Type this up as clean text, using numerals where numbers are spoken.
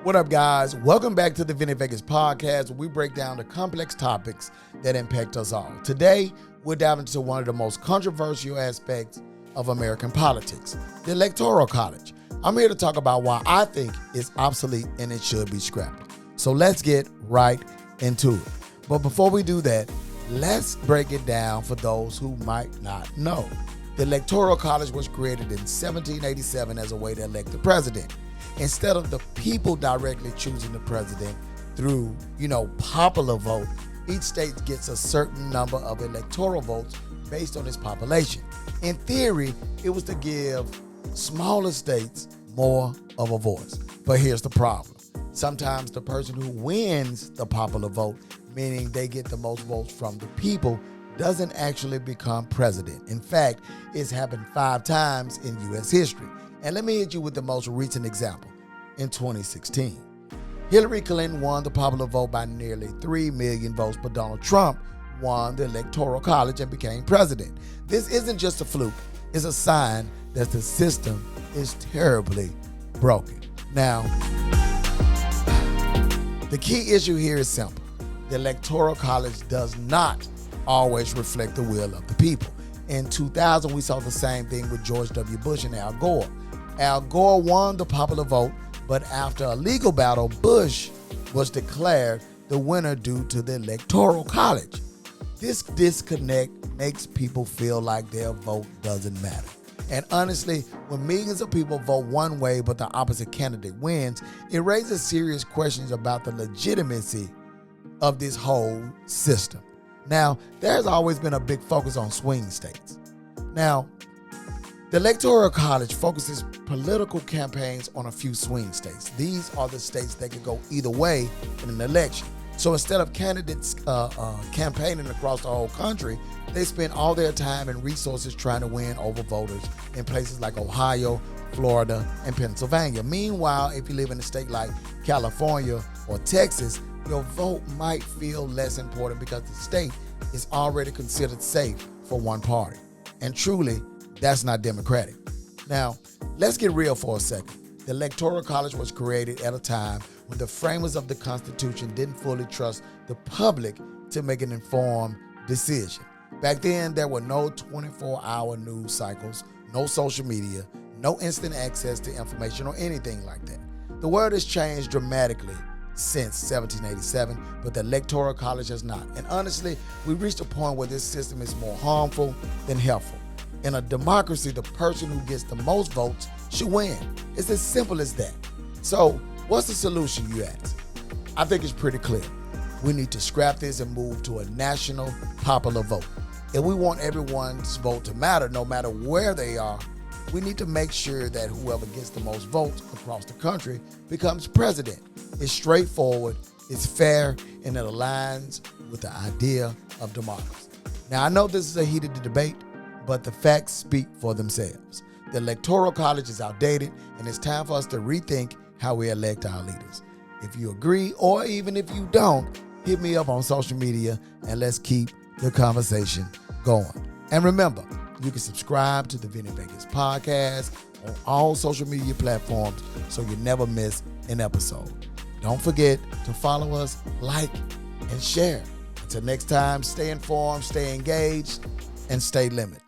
What up, guys? Welcome back to the Vinny Vegas podcast, where we break down the complex topics that impact us all. Today, we're diving into one of the most controversial aspects of American politics, the Electoral College. I'm here to talk about why I think it's obsolete and it should be scrapped. So let's get right into it. But before we do that, let's break it down for those who might not know. The Electoral College was created in 1787 as a way to elect the president. Instead of the people directly choosing the president through, popular vote, each state gets a certain number of electoral votes based on its population. In theory, it was to give smaller states more of a voice. But here's the problem. Sometimes the person who wins the popular vote, meaning they get the most votes from the people, doesn't actually become president. In fact, it's happened 5 times in U.S. history. And let me hit you with the most recent example. In 2016, Hillary Clinton won the popular vote by nearly 3 million votes, but Donald Trump won the Electoral College and became president. This isn't just a fluke. It's a sign that the system is terribly broken. Now, the key issue here is simple. The Electoral College does not always reflect the will of the people. In 2000, we saw the same thing with George W. Bush and Al Gore. Al Gore won the popular vote, but after a legal battle, Bush was declared the winner due to the Electoral College. This disconnect makes people feel like their vote doesn't matter. And honestly, when millions of people vote one way but the opposite candidate wins, it raises serious questions about the legitimacy of this whole system. Now, there's always been a big focus on swing states. Now, the Electoral College focuses political campaigns on a few swing states. These are the states that could go either way in an election. So instead of candidates campaigning across the whole country, they spend all their time and resources trying to win over voters in places like Ohio, Florida, and Pennsylvania. Meanwhile, if you live in a state like California or Texas, your vote might feel less important because the state is already considered safe for one party. And truly, that's not democratic. Now, let's get real for a second. The Electoral College was created at a time when the framers of the Constitution didn't fully trust the public to make an informed decision. Back then, there were no 24-hour news cycles, no social media, no instant access to information or anything like that. The world has changed dramatically since 1787, but the Electoral College has not. And honestly, we've reached a point where this system is more harmful than helpful. In a democracy, the person who gets the most votes should win. It's as simple as that. So, what's the solution, you ask? I think it's pretty clear. We need to scrap this and move to a national popular vote. If we want everyone's vote to matter, no matter where they are, we need to make sure that whoever gets the most votes across the country becomes president. It's straightforward, it's fair, and it aligns with the idea of democracy. Now, I know this is a heated debate, but the facts speak for themselves. The Electoral College is outdated, and it's time for us to rethink how we elect our leaders. If you agree, or even if you don't, hit me up on social media and let's keep the conversation going. And remember, you can subscribe to the Vinny Vegas podcast on all social media platforms so you never miss an episode. Don't forget to follow us, like, and share. Until next time, stay informed, stay engaged, and stay limited.